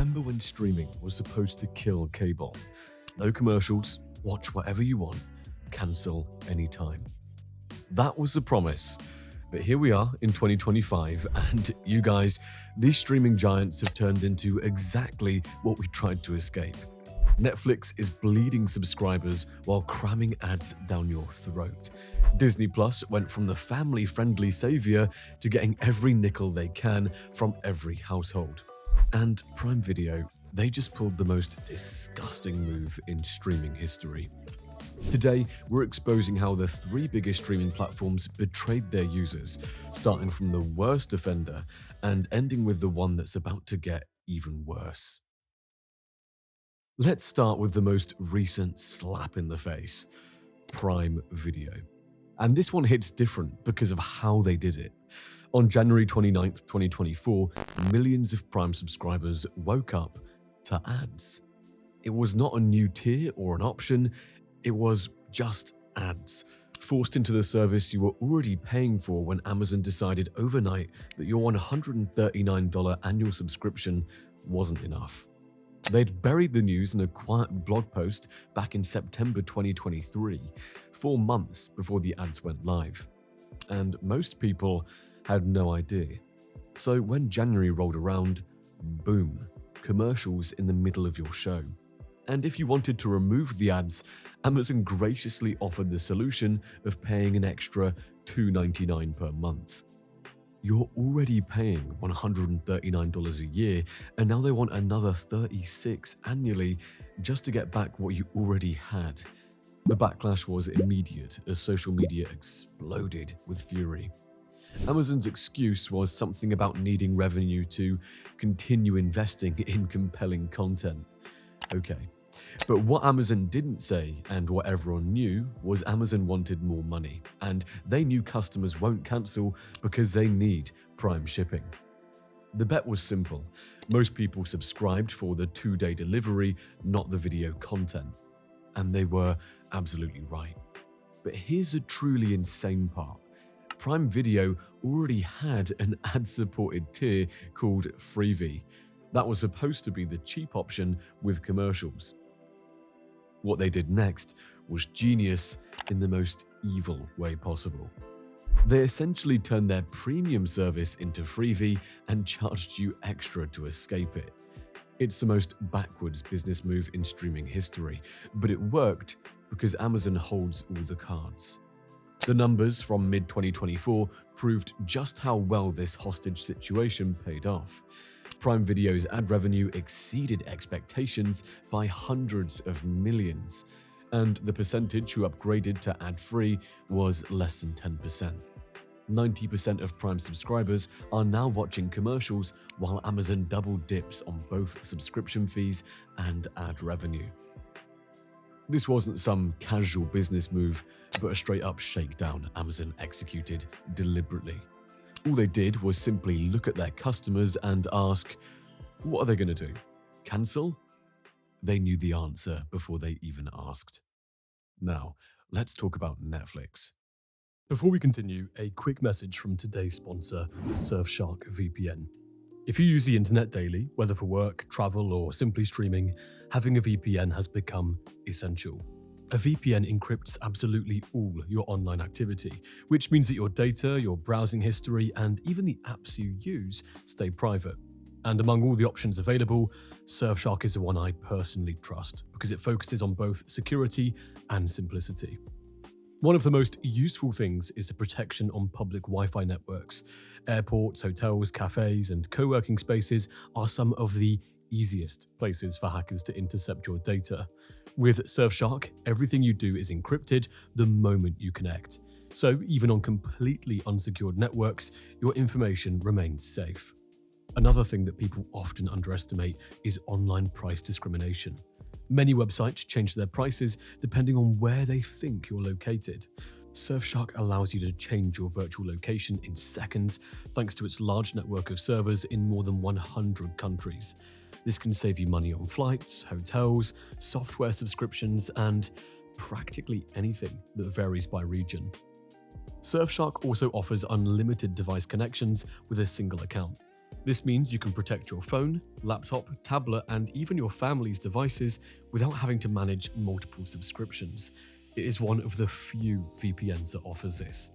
Remember when streaming was supposed to kill cable? No commercials, watch whatever you want, cancel anytime. That was the promise. But here we are in 2025, and you guys, these streaming giants have turned into exactly what we tried to escape. Netflix is bleeding subscribers while cramming ads down your throat. Disney Plus went from the family-friendly savior to getting every nickel they can from every household. And Prime Video, they just pulled the most disgusting move in streaming history. Today, we're exposing how the three biggest streaming platforms betrayed their users, starting from the worst offender and ending with the one that's about to get even worse. Let's start with the most recent slap in the face, Prime Video. And this one hits different because of how they did it. On January 29th, 2024, millions of Prime subscribers woke up to ads. It was not a new tier or an option, it was just ads, forced into the service you were already paying for when Amazon decided overnight that your $139 annual subscription wasn't enough. They'd buried the news in a quiet blog post back in September 2023, 4 months before the ads went live. And most people had no idea. So when January rolled around, boom, commercials in the middle of your show. And if you wanted to remove the ads, Amazon graciously offered the solution of paying an extra $2.99 per month. You're already paying $139 a year, and now they want another $36 annually just to get back what you already had. The backlash was immediate as social media exploded with fury. Amazon's excuse was something about needing revenue to continue investing in compelling content. Okay, but what Amazon didn't say, and what everyone knew, was Amazon wanted more money, and they knew customers won't cancel because they need Prime shipping. The bet was simple. Most people subscribed for the 2-day delivery, not the video content. And they were absolutely right. But here's the truly insane part. Prime Video already had an ad-supported tier called Freevee. That was supposed to be the cheap option with commercials. What they did next was genius in the most evil way possible. They essentially turned their premium service into Freevee and charged you extra to escape it. It's the most backwards business move in streaming history, but it worked because Amazon holds all the cards. The numbers from mid-2024 proved just how well this hostage situation paid off. Prime Video's ad revenue exceeded expectations by hundreds of millions, and the percentage who upgraded to ad-free was less than 10%. 90% of Prime subscribers are now watching commercials, while Amazon double dips on both subscription fees and ad revenue. This wasn't some casual business move, but a straight-up shakedown Amazon executed deliberately. All they did was simply look at their customers and ask, what are they going to do? Cancel? They knew the answer before they even asked. Now, let's talk about Netflix. Before we continue, a quick message from today's sponsor, Surfshark VPN. If you use the internet daily, whether for work, travel, or simply streaming, having a VPN has become essential. A VPN encrypts absolutely all your online activity, which means that your data, your browsing history, and even the apps you use stay private. And among all the options available, Surfshark is the one I personally trust because it focuses on both security and simplicity. One of the most useful things is the protection on public Wi-Fi networks. Airports, hotels, cafes, and co-working spaces are some of the easiest places for hackers to intercept your data. With Surfshark, everything you do is encrypted the moment you connect. So even on completely unsecured networks, your information remains safe. Another thing that people often underestimate is online price discrimination. Many websites change their prices depending on where they think you're located. Surfshark allows you to change your virtual location in seconds thanks to its large network of servers in more than 100 countries. This can save you money on flights, hotels, software subscriptions, and practically anything that varies by region. Surfshark also offers unlimited device connections with a single account. This means you can protect your phone, laptop, tablet, and even your family's devices without having to manage multiple subscriptions. It is one of the few VPNs that offers this.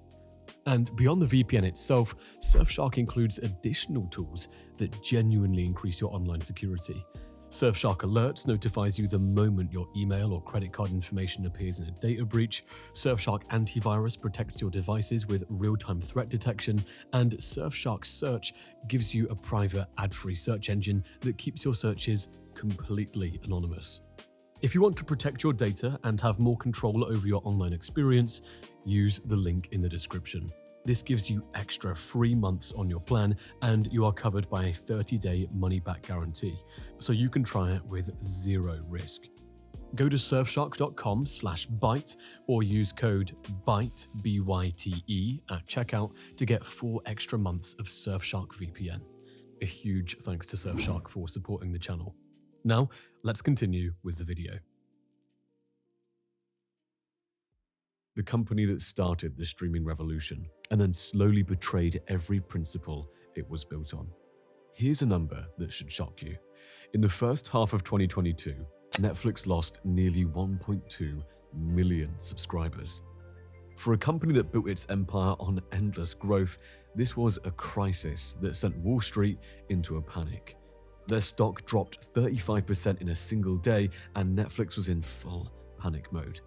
And beyond the VPN itself, Surfshark includes additional tools that genuinely increase your online security. Surfshark Alerts notifies you the moment your email or credit card information appears in a data breach. Surfshark Antivirus protects your devices with real-time threat detection. And Surfshark Search gives you a private ad-free search engine that keeps your searches completely anonymous. If you want to protect your data and have more control over your online experience, use the link in the description. This gives you extra 3 months on your plan, and you are covered by a 30-day money-back guarantee, so you can try it with zero risk. Go to surfshark.com/byte or use code BYTE, B-Y-T-E, at checkout to get 4 extra months of Surfshark VPN. A huge thanks to Surfshark for supporting the channel. Now, let's continue with the video. The company that started the streaming revolution and then slowly betrayed every principle it was built on. Here's a number that should shock you. In the first half of 2022, Netflix lost nearly 1.2 million subscribers. For a company that built its empire on endless growth, this was a crisis that sent Wall Street into a panic. Their stock dropped 35% in a single day, and Netflix was in full panic mode.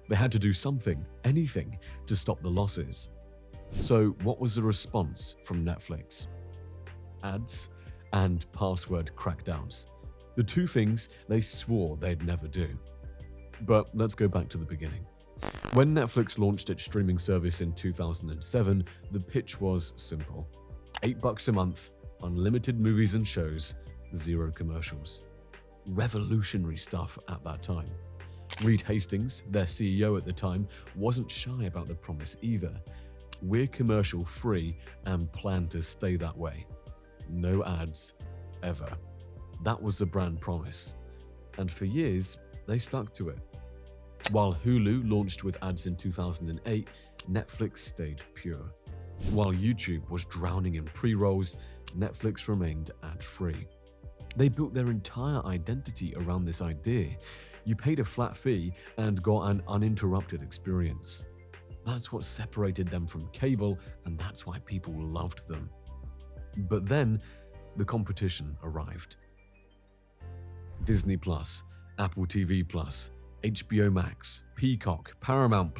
They had to do something, anything, to stop the losses. So what was the response from Netflix? Ads and password crackdowns. The two things they swore they'd never do. But let's go back to the beginning. When Netflix launched its streaming service in 2007, the pitch was simple. $8 a month, unlimited movies and shows, 0 commercials. Revolutionary stuff at that time. Reed Hastings, their CEO at the time, wasn't shy about the promise either. We're commercial free and plan to stay that way. No ads, ever. That was the brand promise. And for years, they stuck to it. While Hulu launched with ads in 2008, Netflix stayed pure. While YouTube was drowning in pre-rolls, Netflix remained ad-free. They built their entire identity around this idea. You paid a flat fee and got an uninterrupted experience. That's what separated them from cable, and that's why people loved them. But then, the competition arrived. Disney+, Apple TV+, HBO Max, Peacock, Paramount+.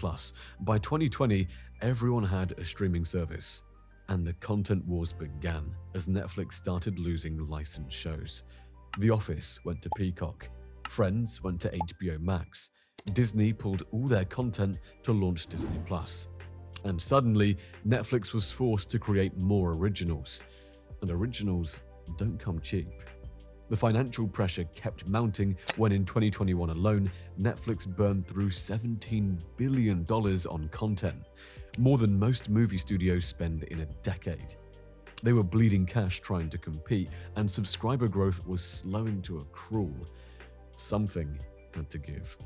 By 2020, everyone had a streaming service. And the content wars began as Netflix started losing licensed shows. The Office went to Peacock. Friends went to HBO Max. Disney pulled all their content to launch Disney+. And suddenly, Netflix was forced to create more originals. And originals don't come cheap. The financial pressure kept mounting when in 2021 alone, Netflix burned through $17 billion on content, more than most movie studios spend in a decade. They were bleeding cash trying to compete, and subscriber growth was slowing to a crawl. Something had to give.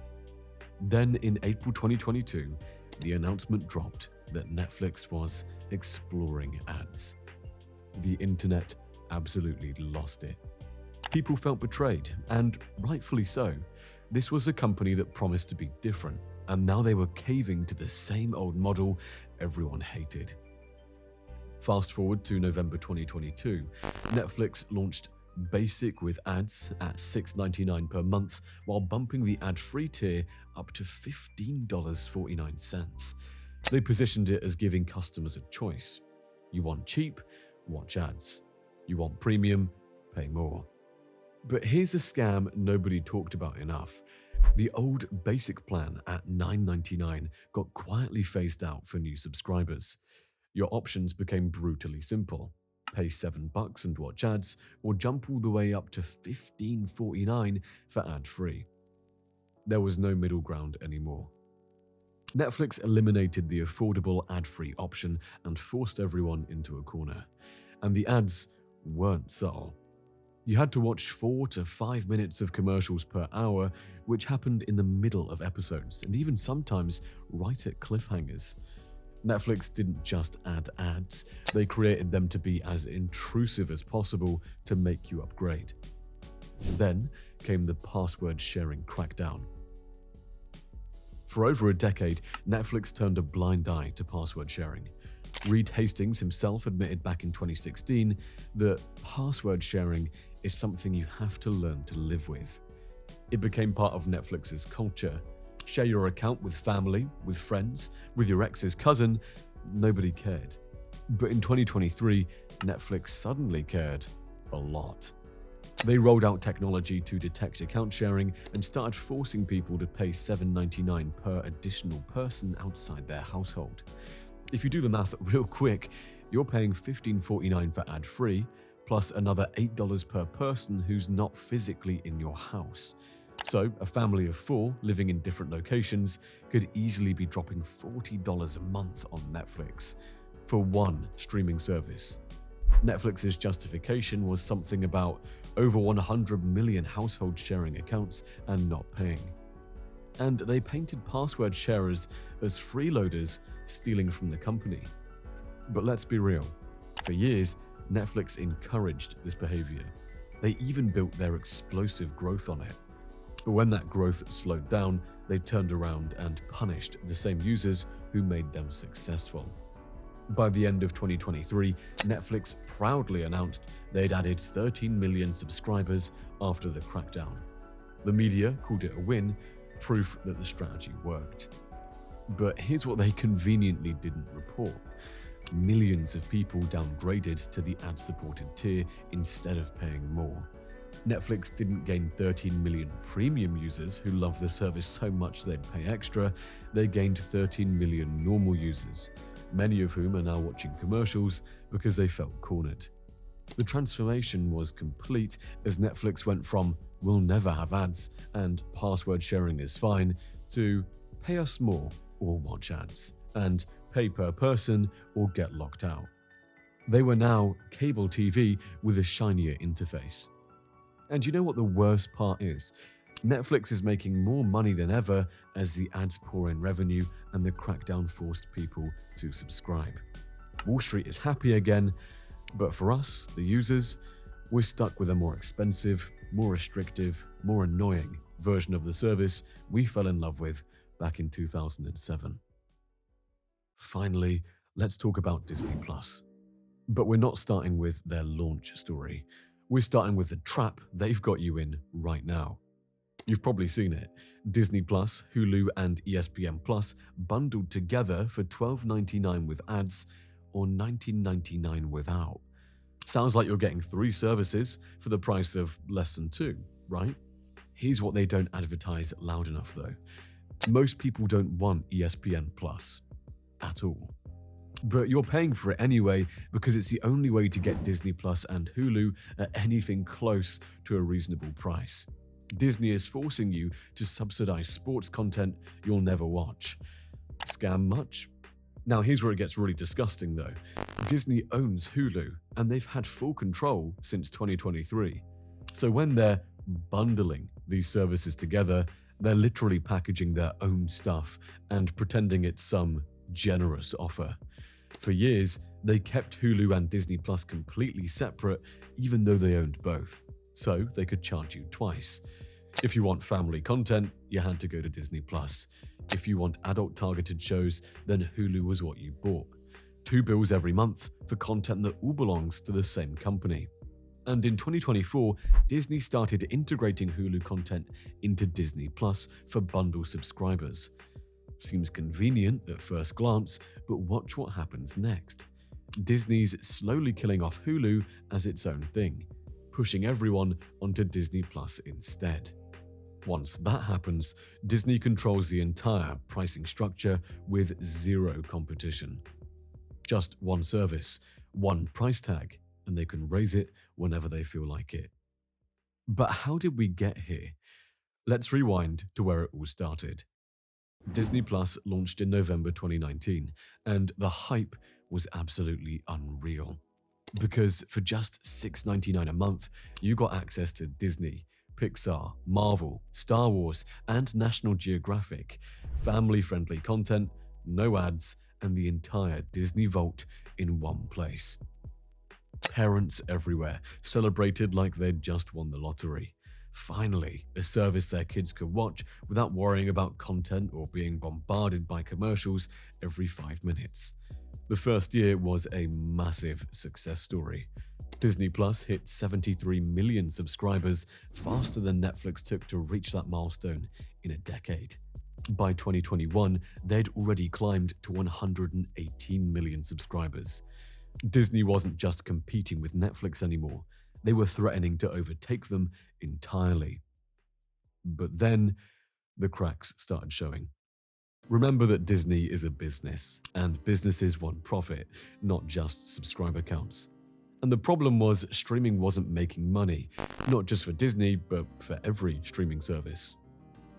Then in April 2022, the announcement dropped that Netflix was exploring ads. The internet absolutely lost it. People felt betrayed, and rightfully so. This was a company that promised to be different, and now they were caving to the same old model everyone hated. Fast forward to November 2022, Netflix launched Basic with ads at $6.99 per month, while bumping the ad-free tier up to $15.49. They positioned it as giving customers a choice. You want cheap? Watch ads. You want premium? Pay more. But here's a scam nobody talked about enough. The old basic plan at $9.99 got quietly phased out for new subscribers. Your options became brutally simple. Pay $7 and watch ads, or jump all the way up to $15.49 for ad-free. There was no middle ground anymore. Netflix eliminated the affordable ad-free option and forced everyone into a corner. And the ads weren't subtle. You had to watch 4 to 5 minutes of commercials per hour, which happened in the middle of episodes, and even sometimes right at cliffhangers. Netflix didn't just add ads, they created them to be as intrusive as possible to make you upgrade. Then came the password sharing crackdown. For over a decade, Netflix turned a blind eye to password sharing. Reed Hastings himself admitted back in 2016 that password sharing is something you have to learn to live with. It became part of Netflix's culture. Share your account with family, with friends, with your ex's cousin, nobody cared. But in 2023, Netflix suddenly cared a lot. They rolled out technology to detect account sharing and started forcing people to pay $7.99 per additional person outside their household. If you do the math real quick, you're paying $15.49 for ad-free, plus another $8 per person who's not physically in your house. So, a family of 4 living in different locations could easily be dropping $40 a month on Netflix for one streaming service. Netflix's justification was something about over 100 million households sharing accounts and not paying. And they painted password sharers as freeloaders stealing from the company. But let's be real, for years, Netflix encouraged this behavior. They even built their explosive growth on it. But when that growth slowed down, they turned around and punished the same users who made them successful. By the end of 2023, Netflix proudly announced they'd added 13 million subscribers after the crackdown. The media called it a win, proof that the strategy worked. But here's what they conveniently didn't report. Millions of people downgraded to the ad-supported tier instead of paying more. Netflix didn't gain 13 million premium users who love the service so much they'd pay extra, they gained 13 million normal users, many of whom are now watching commercials because they felt cornered. The transformation was complete as Netflix went from "we'll never have ads" and "password sharing is fine" to "pay us more or watch ads" and "pay per person or get locked out." They were now cable TV with a shinier interface. And you know what the worst part is? Netflix is making more money than ever as the ads pour in revenue and the crackdown forced people to subscribe. Wall Street is happy again, but for us, the users, we're stuck with a more expensive, more restrictive, more annoying version of the service we fell in love with back in 2007. Finally, let's talk about Disney+. But we're not starting with their launch story. We're starting with the trap they've got you in right now. You've probably seen it. Disney+, Hulu, and ESPN Plus bundled together for $12.99 with ads or $19.99 without. Sounds like you're getting 3 services for the price of less than 2, right? Here's what they don't advertise loud enough though. Most people don't want ESPN Plus at all. But you're paying for it anyway because it's the only way to get Disney Plus and Hulu at anything close to a reasonable price. Disney is forcing you to subsidize sports content you'll never watch. Scam much? Now here's where it gets really disgusting though. Disney owns Hulu and they've had full control since 2023. So when they're bundling these services together, they're literally packaging their own stuff and pretending it's some generous offer. For years, they kept Hulu and Disney Plus completely separate even though they owned both, so they could charge you twice. If you want family content, you had to go to Disney Plus. If you want adult-targeted shows, then Hulu was what you bought. 2 bills every month for content that all belongs to the same company. And in 2024, Disney started integrating Hulu content into Disney Plus for bundle subscribers. Seems convenient at first glance, but watch what happens next. Disney's slowly killing off Hulu as its own thing, pushing everyone onto Disney Plus instead. Once that happens, Disney controls the entire pricing structure with zero competition. Just one service, one price tag, and they can raise it whenever they feel like it. But how did we get here? Let's rewind to where it all started. Disney Plus launched in November 2019, and the hype was absolutely unreal. Because for just $6.99 a month, you got access to Disney, Pixar, Marvel, Star Wars, and National Geographic, family-friendly content, no ads, and the entire Disney vault in one place. Parents everywhere celebrated like they'd just won the lottery. Finally, a service their kids could watch without worrying about content or being bombarded by commercials every 5 minutes. The first year was a massive success story. Disney Plus hit 73 million subscribers, faster than Netflix took to reach that milestone in a decade. By 2021, they'd already climbed to 118 million subscribers. Disney wasn't just competing with Netflix anymore, they were threatening to overtake them entirely. But then, the cracks started showing. Remember that Disney is a business, and businesses want profit, not just subscriber counts. And the problem was streaming wasn't making money, not just for Disney, but for every streaming service.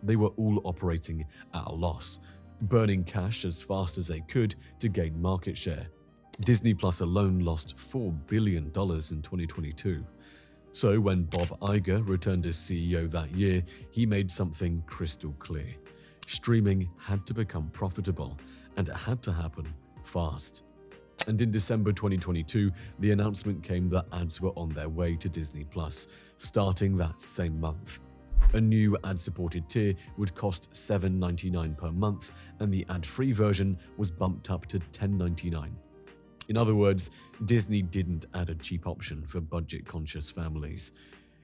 They were all operating at a loss, burning cash as fast as they could to gain market share. Disney Plus alone lost $4 billion in 2022. So when Bob Iger returned as CEO that year, he made something crystal clear. Streaming had to become profitable, and it had to happen fast. And in December 2022, the announcement came that ads were on their way to Disney Plus, starting that same month. A new ad-supported tier would cost $7.99 per month, and the ad-free version was bumped up to $10.99. In other words, Disney didn't add a cheap option for budget-conscious families.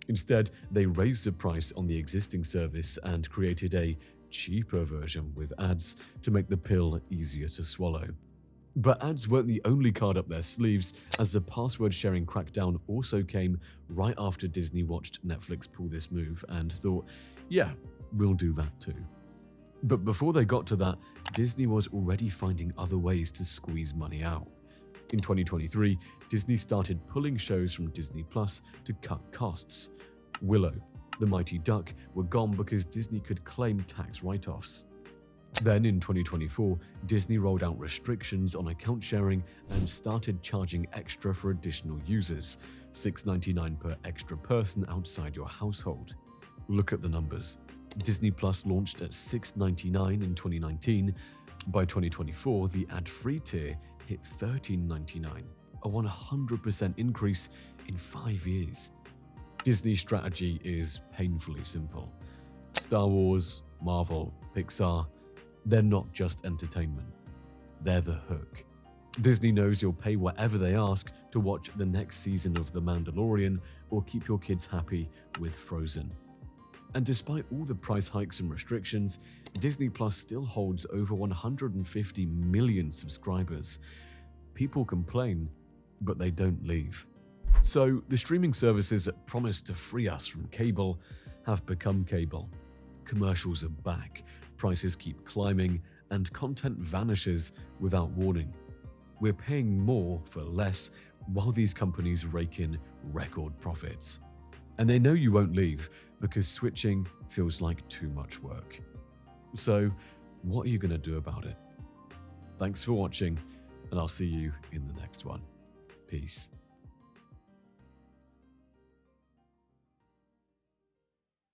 Instead, they raised the price on the existing service and created a cheaper version with ads to make the pill easier to swallow. But ads weren't the only card up their sleeves, as the password-sharing crackdown also came right after Disney watched Netflix pull this move and thought, yeah, we'll do that too. But before they got to that, Disney was already finding other ways to squeeze money out. In 2023, Disney started pulling shows from Disney Plus to cut costs. Willow, The Mighty Duck were gone because Disney could claim tax write-offs. Then in 2024, Disney rolled out restrictions on account sharing and started charging extra for additional users, $6.99 per extra person outside your household. Look at the numbers. Disney Plus launched at $6.99 in 2019. By 2024, the ad-free tier hit $13.99, a 100% increase in 5 years. Disney's strategy is painfully simple. Star Wars, Marvel, Pixar, they're not just entertainment. They're the hook. Disney knows you'll pay whatever they ask to watch the next season of The Mandalorian or keep your kids happy with Frozen. And despite all the price hikes and restrictions, Disney Plus still holds over 150 million subscribers. People complain, but they don't leave. So the streaming services that promised to free us from cable have become cable. Commercials are back, prices keep climbing, and content vanishes without warning. We're paying more for less while these companies rake in record profits. And they know you won't leave because switching feels like too much work. So, what are you going to do about it? Thanks for watching, and I'll see you in the next one. Peace.